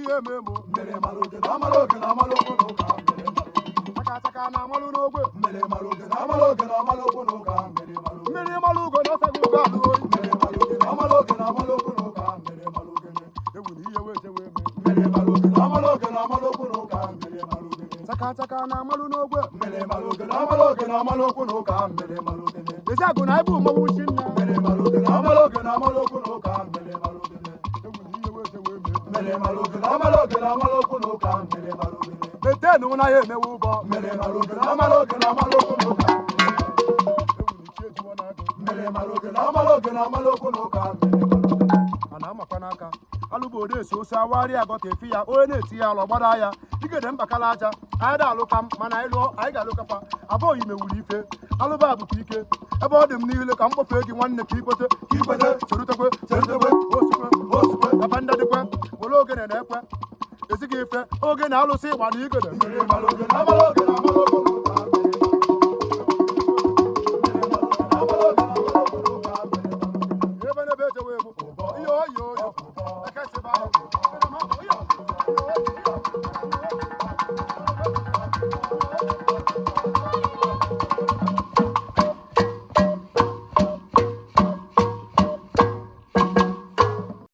ihe memo mere maluge na maluge na maluge no ka mere maluge taka na malu n'ogwe mere maluge na maluge na maluge no ka mere maluge mmiri malugo na sagu galu mere maluge na maluge na maluge no ka mere maluge ewu ni ihe weje we me mere maluge na maluge na maluge no ka mere maluge taka na malu n'ogwe mere maluge na maluge na maluge no ka mere maluge ezi agụ na ibu mmanwụ chinna mere maluge na maluge na maluge no ka mere maluge ewu ni ihe weje we me mere maluge na maluge na maluge no ka mere maluge betenu na ya emewe ụbọ mere maluge na maluge na maluge no ka ewu ni chi ejiwo na agụ mere maluge na maluge na maluge no ka mere maluge a na-amakwa n'aka alụba ode esi ose awari agọta efi ya onye na-eti ya alọ gbada ya igede mbakala aja anyị da alụka m mana anyị lụọ anyị ga-alụkakwa abụghị mewuru ife alụba bụkwa ike ebe ọ dị m niile ka m kpọfee gị nwanne ka ikwete sorutekwe osikwe ebe ndadịkwe were ogene na ekwe esighị ife oge na alụsị ịgba na igede mere maluge na